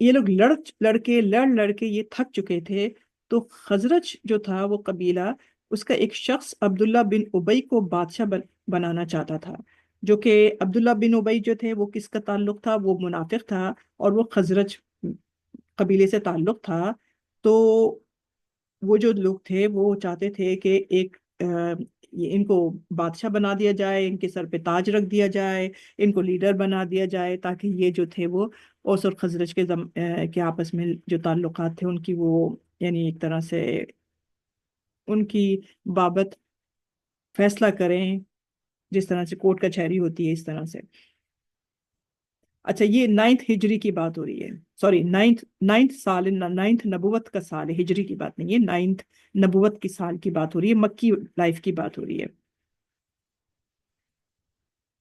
یہ لوگ لڑ کے یہ تھک چکے تھے، تو خزرج جو تھا وہ قبیلہ، اس کا ایک شخص عبداللہ بن ابی کو بادشاہ بنانا چاہتا تھا، جو کہ عبداللہ بن ابی جو تھے وہ کس کا تعلق تھا؟ وہ منافق تھا، اور وہ خزرج قبیلے سے تعلق تھا۔ تو وہ جو لوگ تھے وہ چاہتے تھے کہ ایک ان کو بادشاہ بنا دیا جائے، ان کے سر پہ تاج رکھ دیا جائے، ان کو لیڈر بنا دیا جائے، تاکہ یہ جو تھے وہ اوس اور خزرج کے آپس میں جو تعلقات تھے ان کی وہ یعنی ایک طرح سے ان کی بابت فیصلہ کریں، جس طرح سے کورٹ کچہری ہوتی ہے اس طرح سے۔ اچھا، یہ 9 ہجری کی بات ہو رہی ہے، سوری 9 نبوت کا سال ہے، ہجری کی بات نہیں ہے، 9 نبوت کی سال کی بات ہو رہی ہے، مکی لائف کی بات ہو رہی ہے۔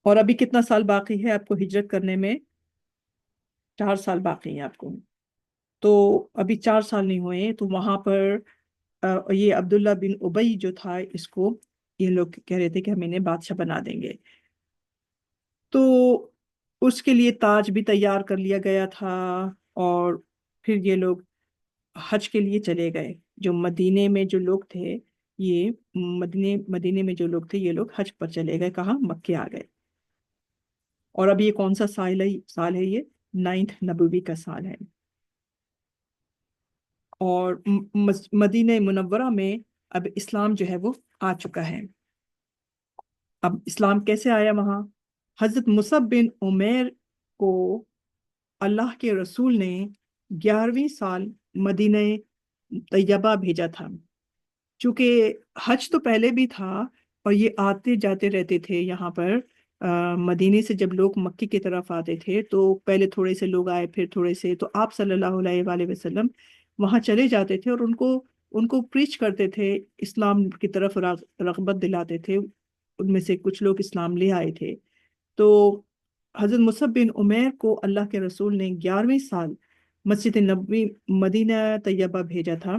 اور ابھی کتنا سال باقی ہے آپ کو ہجرت کرنے میں؟ 4 سال باقی ہیں آپ کو، تو ابھی 4 سال نہیں ہوئے تو وہاں پر یہ عبداللہ بن ابی جو تھا، اس کو یہ لوگ کہہ رہے تھے کہ ہم انہیں بادشاہ بنا دیں گے، تو اس کے لیے تاج بھی تیار کر لیا گیا تھا، اور پھر یہ لوگ حج کے لیے چلے گئے۔ جو مدینے میں جو لوگ تھے، یہ مدینے میں جو لوگ تھے یہ لوگ حج پر چلے گئے، کہاں؟ مکے آ گئے۔ اور اب یہ کون سا سال ہے یہ 9 نبوی کا سال ہے۔ اور مدینہ منورہ میں اب اسلام جو ہے وہ آ چکا ہے۔ اب اسلام کیسے آیا وہاں؟ حضرت مصعب بن عمیر کو اللہ کے رسول نے 11ویں سال مدینہ طیبہ بھیجا تھا، چونکہ حج تو پہلے بھی تھا، اور یہ آتے جاتے رہتے تھے یہاں پر مدینے سے جب لوگ مکی کی طرف آتے تھے تو پہلے تھوڑے سے لوگ آئے، پھر تھوڑے سے، تو آپ صلی اللہ علیہ وآلہ وسلم وہاں چلے جاتے تھے اور ان کو پریچ کرتے تھے، اسلام کی طرف رغبت دلاتے تھے، ان میں سے کچھ لوگ اسلام لے آئے تھے۔ تو حضرت مصعب بن عمیر کو اللہ کے رسول نے 11ویں سال مسجد نبوی مدینہ طیبہ بھیجا تھا،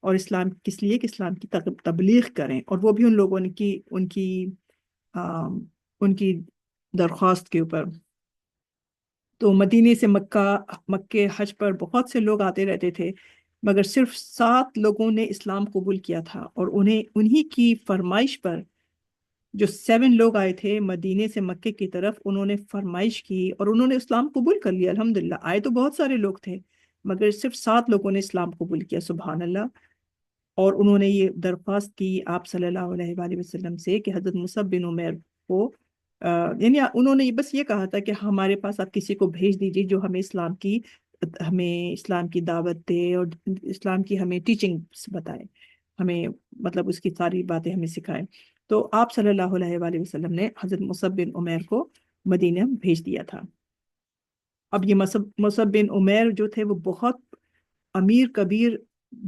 اور اسلام کس لیے؟ کہ اسلام کی تبلیغ کریں، اور وہ بھی ان لوگوں کی ان کی درخواست کے اوپر۔ تو مدینے سے مکے حج پر بہت سے لوگ آتے رہتے تھے، مگر صرف 7 لوگوں نے اسلام قبول کیا تھا، اور انہی کی فرمائش پر جو 7 لوگ آئے تھے مدینے سے مکے کی طرف، انہوں نے فرمائش کی اور انہوں نے اسلام قبول کر لیا۔ الحمدللہ، آئے تو بہت سارے لوگ تھے مگر صرف 7 لوگوں نے اسلام قبول کیا، سبحان اللہ۔ اور انہوں نے یہ درخواست کی آپ صلی اللہ علیہ وآلہ وسلم سے کہ حضرت مصعب بن عمیر کو یعنی انہوں نے بس یہ کہا تھا کہ ہمارے پاس آپ کسی کو بھیج دیجیے جو ہمیں اسلام کی دعوت دے اور اسلام کی ہمیں ٹیچنگ بتائے، ہمیں مطلب اس کی ساری باتیں ہمیں سکھائے۔ تو آپ صلی اللہ علیہ وآلہ وسلم نے حضرت مصعب بن عمیر کو مدینہ بھیج دیا تھا۔ اب یہ مصعب بن عمیر جو تھے وہ بہت امیر کبیر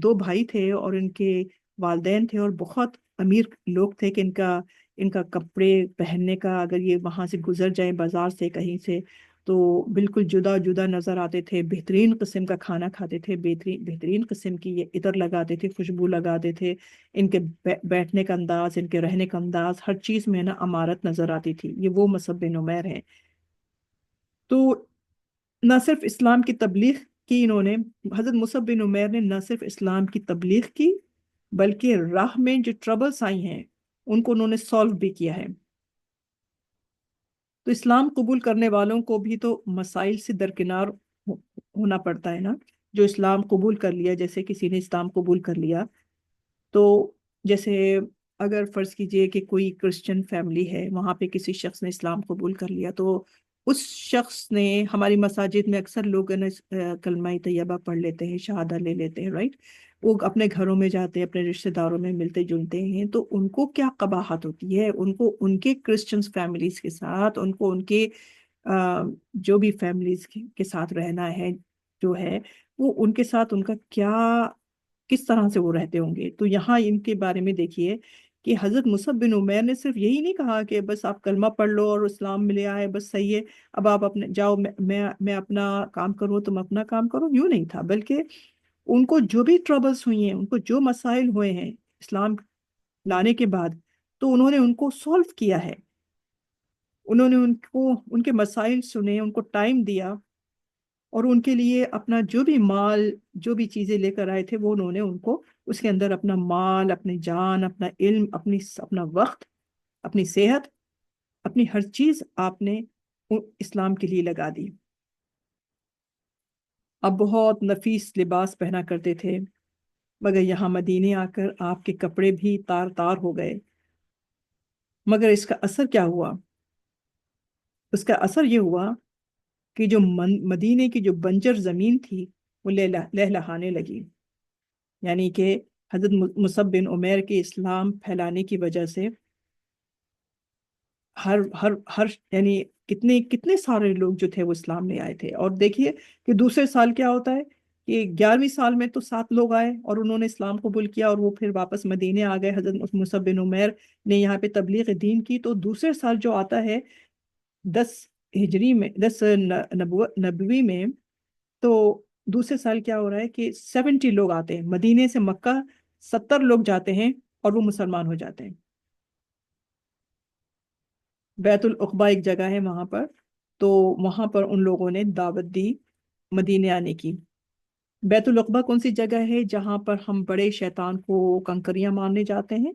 2 بھائی تھے، اور ان کے والدین تھے، اور بہت امیر لوگ تھے کہ ان کا کپڑے پہننے کا، اگر یہ وہاں سے گزر جائیں بازار سے کہیں سے تو بالکل جدا جدا نظر آتے تھے، بہترین قسم کا کھانا کھاتے تھے، بہترین قسم کی یہ عطر لگاتے تھے، خوشبو لگاتے تھے، ان کے بیٹھنے کا انداز، ان کے رہنے کا انداز، ہر چیز میں نا امارت نظر آتی تھی۔ یہ وہ مصعب بن عمیر ہیں۔ تو نہ صرف اسلام کی تبلیغ کی انہوں نے، حضرت مصعب بن عمیر نے نہ صرف اسلام کی تبلیغ کی بلکہ راہ میں جو ٹربلز آئی ہیں ان کو انہوں نے سالو بھی کیا ہے۔ تو اسلام قبول کرنے والوں کو بھی تو مسائل سے درکنار ہونا پڑتا ہے نا۔ جو اسلام قبول کر لیا، جیسے کسی نے اسلام قبول کر لیا، تو جیسے اگر فرض کیجئے کہ کوئی کرسچن فیملی ہے، وہاں پہ کسی شخص نے اسلام قبول کر لیا، تو اس شخص نے، ہماری مساجد میں اکثر لوگ کلمہ طیبہ پڑھ لیتے ہیں، شہادہ لے لیتے ہیں، رائٹ؟ وہ اپنے گھروں میں جاتے ہیں، اپنے رشتہ داروں میں ملتے جلتے ہیں، تو ان کو کیا قباحت ہوتی ہے؟ ان کو ان کے کرسچن فیملیز کے ساتھ، ان کو ان کے جو بھی فیملیز کے ساتھ رہنا ہے جو ہے، وہ ان کے ساتھ ان کا کیا، کس طرح سے وہ رہتے ہوں گے۔ تو یہاں ان کے بارے میں دیکھیے کہ حضرت مصعب بن عمیر نے صرف یہی نہیں کہا کہ بس آپ کلمہ پڑھ لو اور اسلام ملے آئے، بس صحیح ہے، اب آپ اپنے جاؤ، میں اپنا کام کروں، تم اپنا کام کرو، یوں نہیں تھا، بلکہ ان کو جو بھی ٹربلز ہوئی ہیں، ان کو جو مسائل ہوئے ہیں اسلام لانے کے بعد، تو انہوں نے ان کو سولو کیا ہے، انہوں نے ان کے مسائل سنے، ان کو ٹائم دیا، اور ان کے لیے اپنا جو بھی مال، جو بھی چیزیں لے کر آئے تھے، وہ انہوں نے ان کو اس کے اندر اپنا مال، اپنی جان، اپنا علم، اپنا وقت، اپنی صحت، اپنی ہر چیز آپ نے اسلام کے لیے لگا دی۔ آپ بہت نفیس لباس پہنا کرتے تھے، مگر یہاں مدینے آ کر آپ کے کپڑے بھی تار تار ہو گئے۔ مگر اس کا اثر کیا ہوا؟ اس کا اثر یہ ہوا کہ جو مدینے کی جو بنجر زمین تھی وہ لہلہانے لگی، یعنی کہ حضرت مصعب بن عمیر کے اسلام پھیلانے کی وجہ سے ہر ہر ہر یعنی کتنے کتنے سارے لوگ جو تھے وہ اسلام لے آئے تھے۔ اور دیکھیے کہ دوسرے سال کیا ہوتا ہے کہ 11ویں سال میں تو 7 لوگ آئے اور انہوں نے اسلام قبول کیا، اور وہ پھر واپس مدینے آ گئے۔ حضرت مصعب بن عمیر نے یہاں پہ تبلیغ دین کی، تو دوسرے سال جو آتا ہے 10 ہجری میں، 10 نبوی میں، تو دوسرے سال کیا ہو رہا ہے کہ 70 لوگ آتے ہیں مدینے سے مکہ، 70 لوگ جاتے ہیں اور وہ مسلمان ہو جاتے ہیں۔ بیت العقبہ ایک جگہ ہے وہاں پر، تو وہاں پر ان لوگوں نے دعوت دی مدینے آنے کی۔ بیت العقبہ کون سی جگہ ہے؟ جہاں پر ہم بڑے شیطان کو کنکریاں مارنے جاتے ہیں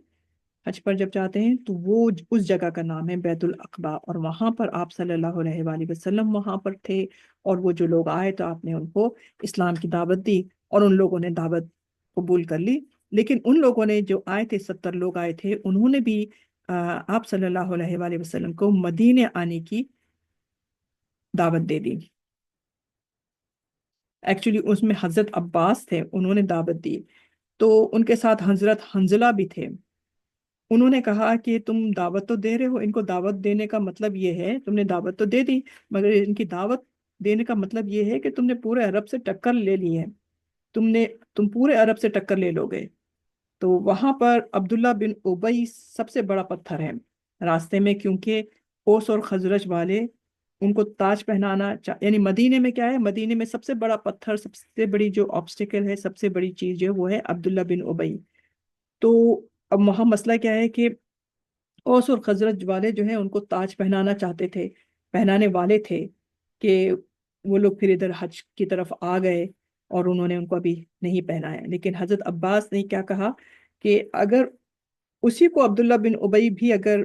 حج پر جب جاتے ہیں، تو وہ اس جگہ کا نام ہے بیت العقبہ، اور وہاں پر آپ صلی اللہ علیہ وآلہ وسلم وہاں پر تھے، اور وہ جو لوگ آئے تو آپ نے ان کو اسلام کی دعوت دی، اور ان لوگوں نے دعوت قبول کر لی۔ لیکن ان لوگوں نے جو آئے تھے، 70 لوگ آئے تھے، انہوں نے بھی آپ صلی اللہ علیہ وآلہ وسلم کو مدینے آنے کی دعوت دے دی۔ ایکچولی اس میں حضرت عباس تھے، انہوں نے دعوت دی، تو ان کے ساتھ حضرت حنزلہ بھی تھے۔ انہوں نے کہا کہ تم دعوت تو دے رہے ہو، ان کو دعوت دینے کا مطلب یہ ہے، تم نے دعوت تو دے دی، مگر ان کی دعوت دینے کا مطلب یہ ہے کہ تم نے پورے عرب سے ٹکر لے لی ہے، تم پورے عرب سے ٹکر لے لو گے۔ تو وہاں پر عبداللہ بن ابی سب سے بڑا پتھر ہے راستے میں، کیونکہ اوس اور خزرج والے ان کو تاج پہنانا یعنی مدینے میں کیا ہے، مدینے میں سب سے بڑا پتھر، سب سے بڑی جو آبسٹیکل ہے، سب سے بڑی چیز جو ہے وہ ہے عبداللہ بن ابی۔ تو اب وہاں مسئلہ کیا ہے کہ اوس اور خزرج والے جو ہیں ان کو تاج پہنانا چاہتے تھے، پہنانے والے تھے، کہ وہ لوگ پھر ادھر حج کی طرف آ گئے اور انہوں نے ان کو ابھی نہیں پہنایا۔ لیکن حضرت عباس نے کیا کہا کہ اگر اسی کو عبداللہ بن ابی بھی اگر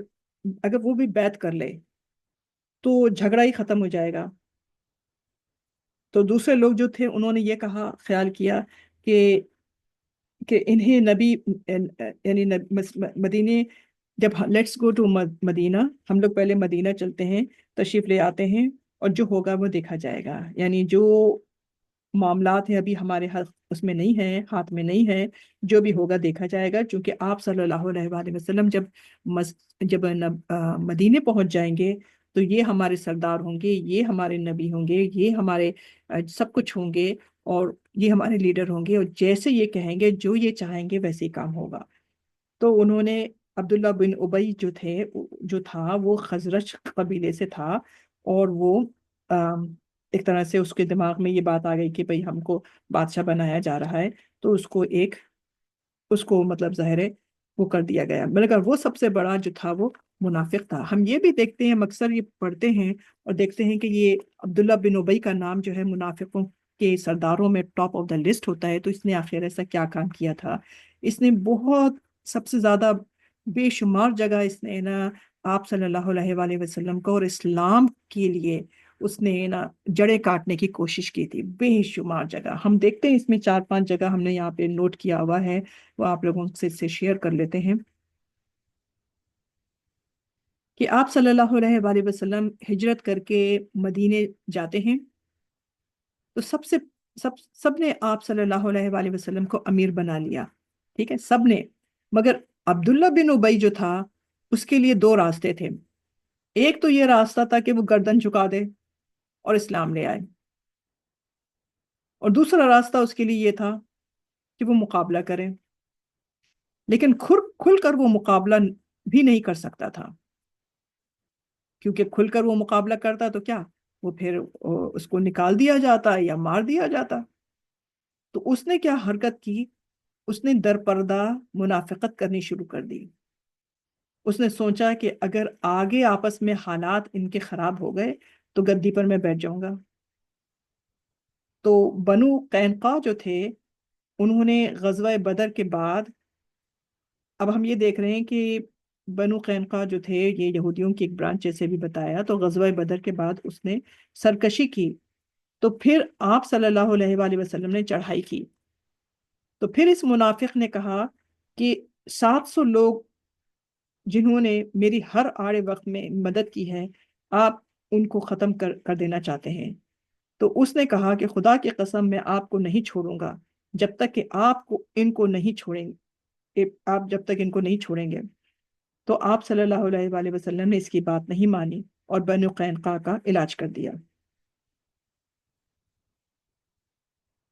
وہ بھی بیعت کر لے تو جھگڑا ہی ختم ہو جائے گا۔ تو دوسرے لوگ جو تھے انہوں نے یہ کہا، خیال کیا کہ انہیں نبی یعنی مدینے، جب لیٹس گو ٹو مدینہ، ہم لوگ پہلے مدینہ چلتے ہیں، تشریف لے آتے ہیں، اور جو ہوگا وہ دیکھا جائے گا، یعنی جو معاملات ہیں ابھی ہمارے اس میں نہیں ہیں، ہاتھ میں نہیں ہے، جو بھی ہوگا دیکھا جائے گا، کیونکہ آپ صلی اللہ علیہ وآلہ وسلم جب مدینے پہنچ جائیں گے تو یہ ہمارے سردار ہوں گے، یہ ہمارے نبی ہوں گے، یہ ہمارے سب کچھ ہوں گے، اور یہ ہمارے لیڈر ہوں گے، اور جیسے یہ کہیں گے، جو یہ چاہیں گے ویسے ہی کام ہوگا۔ تو انہوں نے عبداللہ بن ابی جو تھا وہ خزرج قبیلے سے تھا، اور وہ ایک طرح سے اس کے دماغ میں یہ بات آ گئی کہ بھئی ہم کو بادشاہ بنایا جا رہا ہے، تو اس کو مطلب ظاہر ہے وہ کر دیا گیا، مگر وہ سب سے بڑا جو تھا وہ منافق تھا۔ ہم یہ بھی دیکھتے ہیں، اکثر یہ پڑھتے ہیں اور دیکھتے ہیں کہ یہ عبداللہ بن ابی کا نام جو ہے منافقوں کے سرداروں میں ٹاپ آف دا لسٹ ہوتا ہے۔ تو اس نے آخر ایسا کیا کام کیا تھا؟ اس نے بہت، سب سے زیادہ بے شمار جگہ اس نے نا آپ صلی اللہ علیہ وآلہ وسلم کو اور اسلام کے لیے اس نے نا جڑیں کاٹنے کی کوشش کی تھی، بے شمار جگہ ہم دیکھتے ہیں۔ اس میں 4-5 جگہ ہم نے یہاں پہ نوٹ کیا ہوا ہے، وہ آپ لوگوں سے شیئر کر لیتے ہیں کہ آپ صلی اللہ علیہ وآلہ وسلم ہجرت کر کے مدینے جاتے ہیں، تو سب نے آپ صلی اللہ علیہ وآلہ وسلم کو امیر بنا لیا، ٹھیک ہے، سب نے، مگر عبداللہ بن ابی جو تھا اس کے لیے 2 راستے تھے۔ ایک تو یہ راستہ تھا کہ وہ گردن جھکا دے اور اسلام لے آئے، اور دوسرا راستہ اس کے لیے یہ تھا کہ وہ مقابلہ کرے، لیکن کھل کر وہ مقابلہ بھی نہیں کر سکتا تھا، کیونکہ کھل کر وہ مقابلہ کرتا تو کیا، وہ پھر اس کو نکال دیا جاتا یا مار دیا جاتا۔ تو اس نے کیا حرکت کی، اس نے در پردہ منافقت کرنی شروع کر دی۔ اس نے سوچا کہ اگر آگے آپس میں حالات ان کے خراب ہو گئے تو گدی پر میں بیٹھ جاؤں گا، تو بنو قینقاع جو تھے انہوں نے غزوہ بدر کے بعد، اب ہم یہ دیکھ رہے ہیں کہ بنو قینقاع جو تھے یہ یہودیوں کی ایک برانچ جیسے بھی بتایا، تو غزوہ بدر کے بعد اس نے سرکشی کی، تو پھر آپ صلی اللہ علیہ وآلہ وسلم نے چڑھائی کی، تو پھر اس منافق نے کہا کہ 700 لوگ جنہوں نے میری ہر آڑے وقت میں مدد کی ہے، آپ ان کو ختم کر دینا چاہتے ہیں۔ تو اس نے کہا کہ خدا کی قسم میں آپ کو نہیں چھوڑوں گا جب تک کہ ان کو نہیں چھوڑیں گے، آپ جب تک ان کو نہیں چھوڑیں گے۔ تو آپ صلی اللہ علیہ وآلہ وسلم نے اس کی بات نہیں مانی اور بنو قینقاع کا علاج کر دیا۔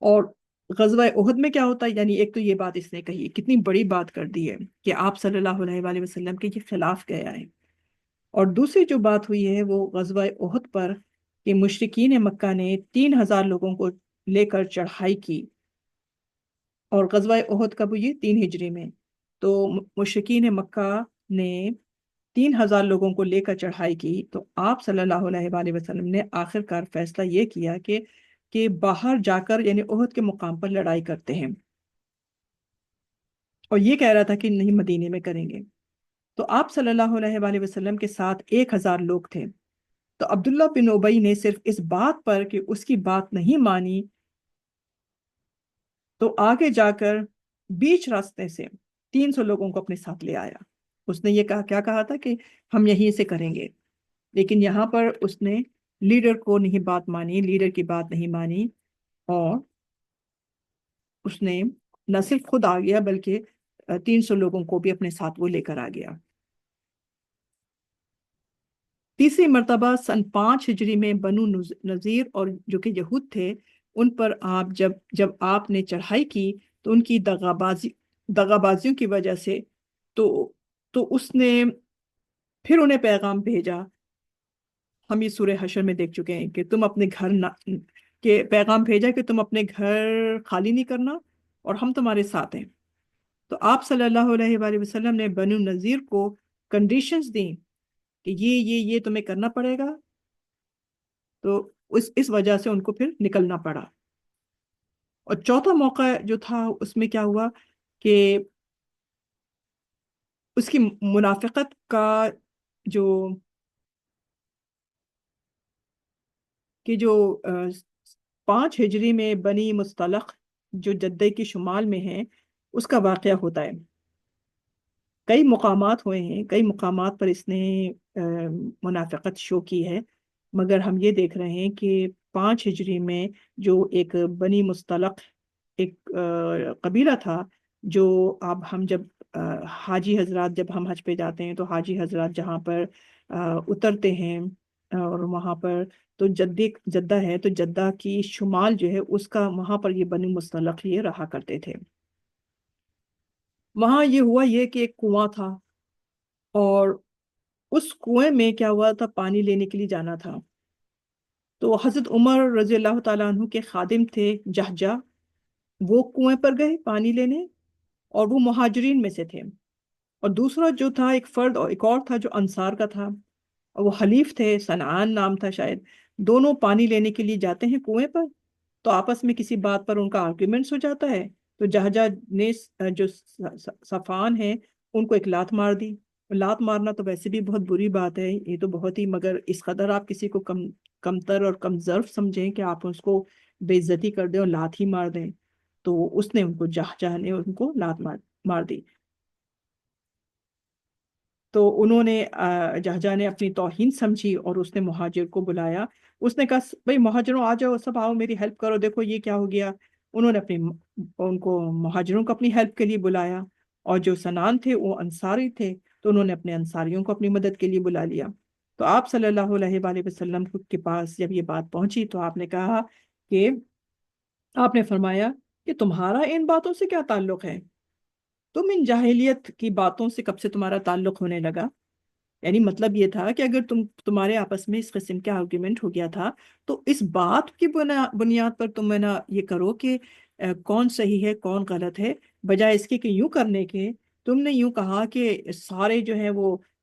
اور غزوہ احد میں کیا ہوتا ہے، یعنی ایک تو یہ بات اس نے کہی، کتنی بڑی بات کر دی ہے کہ آپ صلی اللہ علیہ وآلہ وسلم کے یہ خلاف گیا ہے، اور دوسری جو بات ہوئی ہے وہ غزوہ احد پر کہ مشرکین مکہ نے 3000 لوگوں کو لے کر چڑھائی کی، اور غزوہ احد کب ہوئی؟ 3 ہجری میں۔ تو مشرکین مکہ نے 3000 لوگوں کو لے کر چڑھائی کی، تو آپ صلی اللہ علیہ وآلہ وسلم نے آخر کار فیصلہ یہ کیا کہ باہر جا کر یعنی احد کے مقام پر لڑائی کرتے ہیں، اور یہ کہہ رہا تھا کہ نہیں مدینے میں کریں گے۔ تو آپ صلی اللہ علیہ وآلہ وسلم کے ساتھ 1000 لوگ تھے، تو عبداللہ بن ابی نے صرف اس بات پر کہ اس کی بات نہیں مانی، تو آگے جا کر بیچ راستے سے 300 لوگوں کو اپنے ساتھ لے آیا۔ اس نے یہ کیا کہا تھا کہ ہم یہیں سے کریں گے، لیکن یہاں پر اس نے لیڈر کو نہیں بات مانی، لیڈر کی بات نہیں مانی، اور اس نے نہ صرف خود آ گیا بلکہ 300 لوگوں کو بھی اپنے ساتھ وہ لے کر آ گیا۔ تیسری مرتبہ سن 5 ہجری میں بنو نذیر اور جو کہ یہود تھے ان پر آپ جب آپ نے چڑھائی کی تو ان کی دغا بازیوں کی وجہ سے تو اس نے پھر انہیں پیغام بھیجا، ہم یہ سورہ حشر میں دیکھ چکے ہیں کہ تم اپنے گھر کہ پیغام بھیجا کہ تم اپنے گھر خالی نہیں کرنا اور ہم تمہارے ساتھ ہیں۔ تو آپ صلی اللہ علیہ وآلہ وسلم نے بنو نذیر کو کنڈیشنز دیں کہ یہ تمہیں کرنا پڑے گا، تو اس وجہ سے ان کو پھر نکلنا پڑا۔ اور چوتھا موقع جو تھا اس میں کیا ہوا کہ اس کی منافقت کا جو 5 ہجری میں بنی مستلق جو جدہ کی شمال میں ہے اس کا واقعہ ہوتا ہے۔ کئی مقامات ہوئے ہیں، کئی مقامات پر اس نے منافقت شو کی ہے، مگر ہم یہ دیکھ رہے ہیں کہ 5 ہجری میں جو ایک بنی مستلق ایک قبیلہ تھا، جو اب ہم جب حاجی حضرات جب ہم حج پہ جاتے ہیں تو حاجی حضرات جہاں پر اترتے ہیں اور وہاں پر تو جدہ ہے، تو جدہ کی شمال جو ہے اس کا وہاں پر یہ بنی مستلق یہ رہا کرتے تھے۔ وہاں یہ ہوا یہ کہ ایک کنواں تھا، اور اس کنویں میں کیا ہوا تھا، پانی لینے کے لیے جانا تھا، تو حضرت عمر رضی اللہ تعالیٰ عنہ کے خادم تھے جہجہ، وہ کنویں پر گئے پانی لینے، اور وہ مہاجرین میں سے تھے، اور دوسرا جو تھا ایک فرد اور ایک اور تھا جو انصار کا تھا، اور وہ حلیف تھے، صنعان نام تھا شاید، دونوں پانی لینے کے لیے جاتے ہیں کنویں پر، تو آپس میں کسی بات پر ان کا آرگیومنٹس ہو جاتا ہے، تو جہجہ نے جو صفان ہیں ان کو ایک لات مار دی۔ لات مارنا تو ویسے بھی بہت بری بات ہے، یہ تو بہت ہی، مگر اس قدر آپ کسی کو کمتر اور کم ظرف سمجھیں کہ آپ اس کو بے عزتی کر دیں اور لات ہی مار دیں، تو اس نے ان کو جہجہ نے ان کو لات مار دی۔ تو انہوں نے جہجہ نے اپنی توہین سمجھی اور اس نے مہاجر کو بلایا، اس نے کہا بھئی مہاجروں آ جاؤ، سب آؤ میری ہیلپ کرو، دیکھو یہ کیا ہو گیا۔ انہوں نے ان کو مہاجروں کو اپنی ہیلپ کے لیے بلایا، اور جو سنان تھے وہ انصاری تھے، تو انہوں نے اپنے انصاریوں کو اپنی مدد کے لیے بلا لیا۔ تو آپ صلی اللہ علیہ وآلہ وسلم کے پاس جب یہ بات پہنچی تو آپ نے کہا کہ آپ نے فرمایا کہ تمہارا ان باتوں سے کیا تعلق ہے؟ تم ان جاہلیت کی باتوں سے کب سے تمہارا تعلق ہونے لگا؟ یعنی مطلب یہ تھا کہ اگر تمہارے آپس میں اس قسم کا آرگیومنٹ ہو گیا تھا تو اس بات کی بنیاد پر تم نہ یہ کرو کہ کون صحیح ہے کون غلط ہے، بجائے اس کے کہ یوں کرنے کے تم نے یوں کہا کہ سارے جو ہیں وہ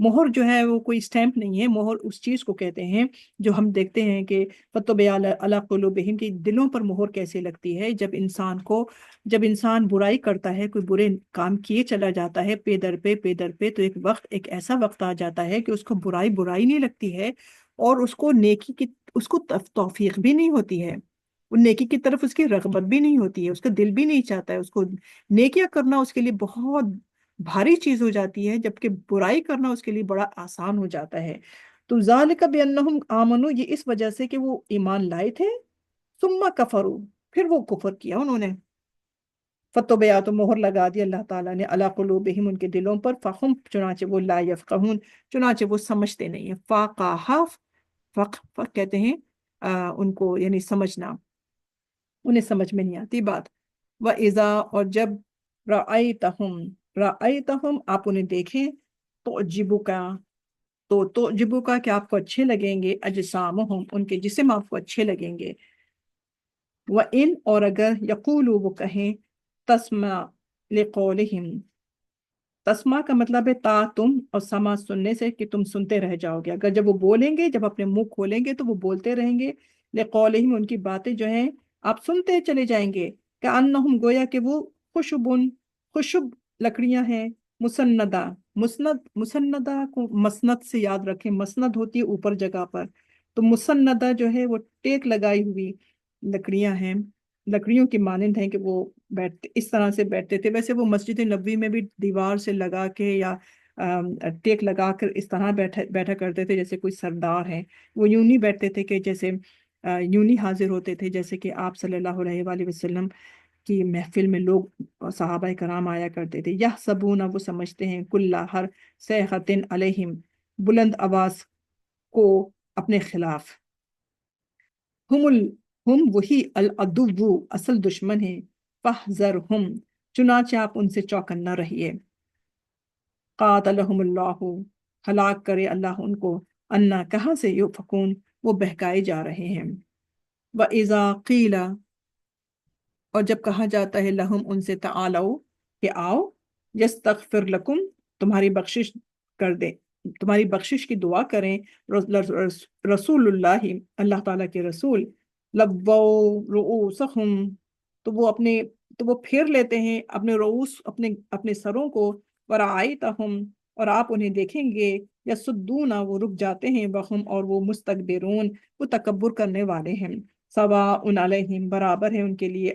مہر جو ہے وہ کوئی اسٹیمپ نہیں ہے، مہر اس چیز کو کہتے ہیں جو ہم دیکھتے ہیں کہ فَطُبِعَ عَلَىٰ قُلُوبِهِمْ کی دلوں پر مہر کیسے لگتی ہے، جب انسان برائی کرتا ہے، کوئی برے کام کیے چلا جاتا ہے پے در پہ، تو ایک ایسا وقت آ جاتا ہے کہ اس کو برائی نہیں لگتی ہے، اور اس کو نیکی کی اس کو توفیق بھی نہیں ہوتی ہے، وہ نیکی کی طرف اس کی رغبت بھی نہیں ہوتی ہے، اس کا دل بھی نہیں چاہتا ہے اس کو نیکیاں کرنا، اس کے لیے بہت بھاری چیز ہو جاتی ہے، جبکہ برائی کرنا اس کے لیے بڑا آسان ہو جاتا ہے۔ تو ذالک بانہم آمنو، یہ اس وجہ سے کہ وہ ایمان لائے تھے، ثم کفروا، پھر وہ کفر کیا انہوں نے، فتوبیا تو مہر لگا دی اللہ تعالیٰ نے علی قلوبہم ان کے دلوں پر، فہم چنانچہ وہ لا یفقہون، چنانچہ وہ سمجھتے نہیں ہیں، فقاہا، فقہ کہتے ہیں ان کو یعنی سمجھنا، انہیں سمجھ میں نہیں آتی بات۔ وَإِذَا، اور جب رأیتہم آپ انہیں دیکھیں، تو تعجبک کہ آپ کو اچھے لگیں گے، اجسامہم ان کے جسم آپ کو اچھے لگیں گے، وَإِن، اور اگر یقولوا وہ کہیں، تسمع لقولہم، تسمع کا مطلب ہے تا تم، اور سما سننے سے کہ تم سنتے رہ جاؤ گے، اگر جب وہ بولیں گے، جب اپنے منہ کھولیں گے تو وہ بولتے رہیں گے، لقولہم ان کی باتیں جو ہیں آپ سنتے چلے جائیں گے، کأنہم گویا کہ وہ خشب لکڑیاں ہیں، مسندہ، مسندہ کو مسند سے یاد رکھیں، مسند ہوتی ہے اوپر جگہ پر، تو مسندہ جو ہے وہ ٹیک لگائی ہوئی لکڑیاں ہیں، لکڑیوں کی مانند ہیں کہ وہ اس طرح سے بیٹھتے تھے، ویسے وہ مسجد نبوی میں بھی دیوار سے لگا کے یا ٹیک لگا کر اس طرح بیٹھا کرتے تھے جیسے کوئی سردار ہے، وہ یوں نہیں بیٹھتے تھے کہ جیسے یوں نہیں حاضر ہوتے تھے جیسے کہ آپ صلی اللہ علیہ وآلہ وسلم کی محفل میں لوگ صحابہ کرام آیا کرتے تھے، یحسبون، وہ سمجھتے ہیں، کل ہر صیحۃ علیہم، بلند آواز کو اپنے خلاف، ہم وہی العدو، اصل دشمن ہیں، فاحذرہم، چنانچہ آپ ان سے چوکنا رہیے، قاتلہم اللہ، ہلاک کرے اللہ ان کو، انا، کہاں سے یؤفکون، وہ بہکائے جا رہے ہیں، وَإِذَا قِیلَ، اور جب کہا جاتا ہے لہم ان سے، تعالو، کہ آؤ، یستغفر لکم، تمہاری بخشش کر دیں، تمہاری بخشش کی دعا کریں، رسول اللہ، اللہ تعالیٰ کے رسول، لبو رؤوسہم، تو وہ پھیر لیتے ہیں اپنے رؤوس، اپنے سروں کو، ورعایتہم، اور آپ انہیں دیکھیں گے، یسدون، وہ رک جاتے ہیں، وہم، اور وہ مستکبرون، وہ تکبر کرنے والے ہیں، سواء علیہم، برابر ہے ان کے لیے،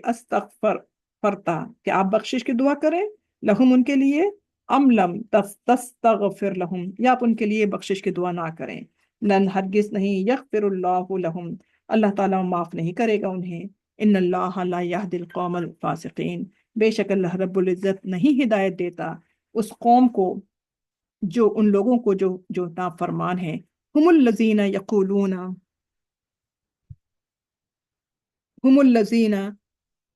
فرتا، کہ آپ بخشش کی دعا کریں، لہم ان کے لیے، ام لم تستغفر لہم، یا آپ ان کے لیے بخشش کی دعا نہ کریں، لن، ہرگز نہیں، یغفر اللہ لہم، اللہ تعالیٰ معاف نہیں کرے گا انہیں، ان اللہ لا یہدی القوم الفاسقین، بے شک اللہ رب العزت نہیں ہدایت دیتا اس قوم کو، جو ان لوگوں کو جو نافرمان ہیں، ہم الذین یقولون، ہم الذین،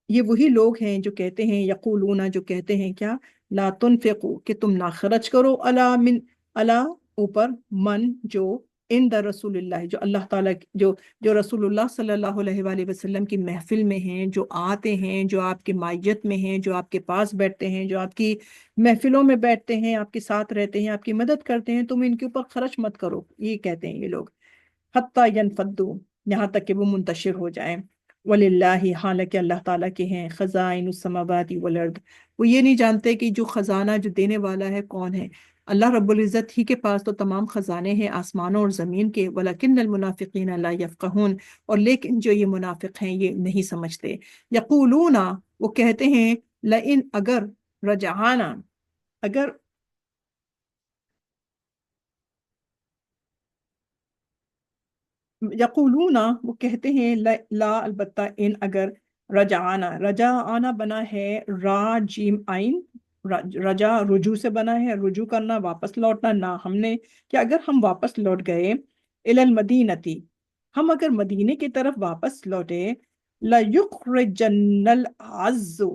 یہ وہی لوگ ہیں جو کہتے ہیں، یقولون، جو کہتے ہیں کیا، لا تنفقوا، کہ تم نہ خرچ کرو، الا اوپر، من، جو عند رسول اللہ، جو اللہ تعالیٰ جو رسول اللہ صلی اللہ علیہ وآلہ وسلم کی محفل میں ہیں، جو آتے ہیں، جو آپ کی معیت میں ہیں، جو آپ کے پاس بیٹھتے ہیں، جو آپ کی محفلوں میں بیٹھتے ہیں، آپ کے ساتھ رہتے ہیں، آپ کی مدد کرتے ہیں، تم ان کے اوپر خرچ مت کرو، یہ کہتے ہیں یہ لوگ، حتیٰ ینفدوا، یہاں تک کہ وہ منتشر ہو جائیں، وَلِلَّهِ، حالانکہ اللہ تعالیٰ کے ہیں، خزائن السماوات والارض، وہ یہ نہیں جانتے کہ جو خزانہ، جو دینے والا ہے کون ہے، اللہ رب العزت ہی کے پاس تو تمام خزانے ہیں آسمانوں اور زمین کے، وَلَكِنَّ الْمُنَافِقِينَ لَا يَفْقَهُونَ، اور لیکن جو یہ منافق ہیں یہ نہیں سمجھتے، یقولون، وہ کہتے ہیں، لئن، اگر، رجعانا، اگر، یقولون، وہ کہتے ہیں، لا، البتہ، ان، اگر، رجعانا بنا ہے را جیم آئین، رجا رجوع سے بنا ہے، رجوع کرنا، واپس لوٹنا، نہ ہم نے، کہ اگر ہم واپس لوٹ گئے، الی المدینتی، ہم اگر مدینے کی طرف واپس لوٹے، لَيُخْرِجَنَّ الْأَعَزُّ،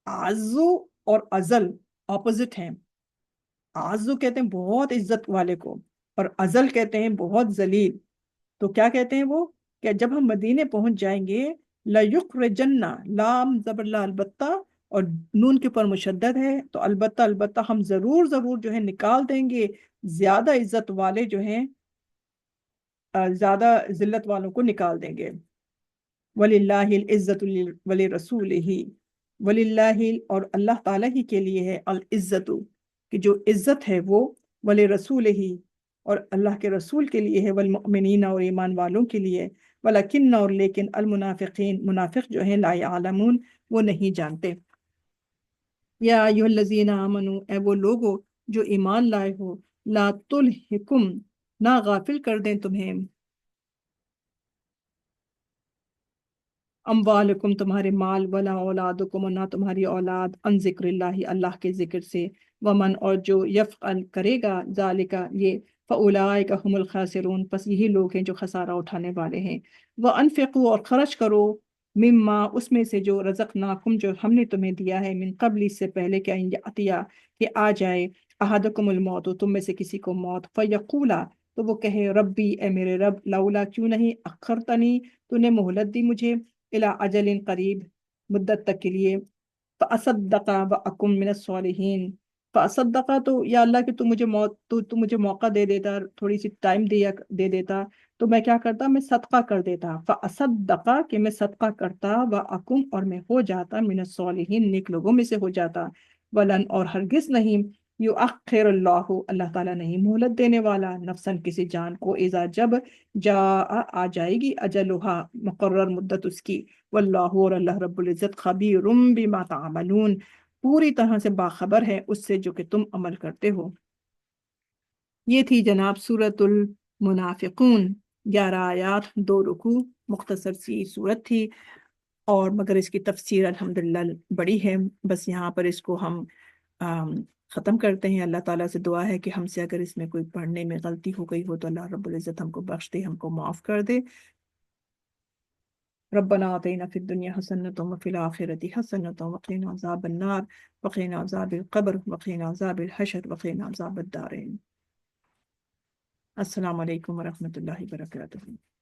عزو اور ازل اپوزٹ ہیں، عزو کہتے ہیں بہت عزت والے کو، اور ازل کہتے ہیں بہت ذلیل، تو کیا کہتے ہیں وہ، کہ جب ہم مدینے پہنچ جائیں گے، لَيُخْرِجَنَّ، لام زبر لا، البتہ، اور نون کے پر مشدد ہے، تو البتہ ہم ضرور جو ہے نکال دیں گے زیادہ عزت والے جو ہیں، زیادہ ذلت والوں کو نکال دیں گے۔ وَلِلَّهِ الْعِزَّةُ وَلِلَّهِ وَلِلَّهِ، اور اللہ تعالیٰ ہی کے لیے ہے العزت، کہ جو عزت ہے وہ وَلِرَسُولِهِ، اور اللہ کے رسول کے لیے ہے، وَالْمُؤْمِنِينَ، اور ایمان والوں کے لیے، وَلَكِنَّ، اور لیکن، المنافقین، منافق جو ہیں، لا يعلمون، وہ نہیں جانتے۔ یا ایھا الذین آمنوا، اے وہ لوگو جو ایمان لائے ہو، لا تلہکم، نہ غافل کر دیں تمہیں، اموالکم، تمہارے مال، ولا اولادکم، اور نہ تمہاری اولاد، ان ذکر اللہ، اللہ کے ذکر سے، ومن، اور جو یفعل کرے گا، ذالک، یہ، فاولئک هم الخاسرون، پس یہی لوگ ہیں جو خسارہ اٹھانے والے ہیں۔ وانفقوا، اور خرچ کرو، مما، اس میں سے، جو رزقناکم، جو ہم نے تمہیں دیا ہے، من قبل، اس سے پہلے کہ ان یاتیا، کہ آ جائے، احدکم الموت، تم میں سے کسی کو موت، فیقولا، تو وہ کہے، ربی، اے میرے رب، لولا، کیوں نہیں، اخرتنی، تو نے مہلت دی مجھے، الی اجل قریب، مدت تک کے لیے، فاصدق واکم من الصالحین، فاصدق، تو یا اللہ کہ تو مجھے موقع دے دیتا، تھوڑی سی ٹائم دے دیتا، تو میں کیا کرتا، میں صدقہ کر دیتا، فاصدق، کہ میں صدقہ کرتا، واکم، اور میں ہو جاتا، من الصالحین، نیک لوگوں میں سے ہو جاتا، ولن، اور ہرگز نہیں، یؤخر اللہ، اللہ تعالیٰ نہیں مہلت دینے والا، نفسن، کسی جان کو، اذا، جب، آ جائے گی، اجلھا، مقرر مدت اس کی، واللہ، اور اللہ رب العزت، خبیر بما تعملون، پوری طرح سے باخبر ہے اس سے جو کہ تم عمل کرتے ہو۔ یہ تھی جناب سورۃ المنافقون، 11 آیات، 2 رکوع، مختصر سی صورت تھی، اور مگر اس کی تفسیر الحمدللہ بڑی ہے، بس یہاں پر اس کو ہم ختم کرتے ہیں۔ اللہ تعالیٰ سے دعا ہے کہ ہم سے اگر اس میں کوئی پڑھنے میں غلطی ہو گئی ہو تو اللہ رب العزت ہم کو بخش دے، ہم کو معاف کر دے۔ ربنا آتینا فی الدنیا حسنۃ وفی الآخرۃ حسنۃ وقنا عذاب النار وقنا عذاب القبر وقنا عذاب الحشر وقنا عذاب الدارین۔ السلام علیکم ورحمۃ اللہ وبرکاتہ۔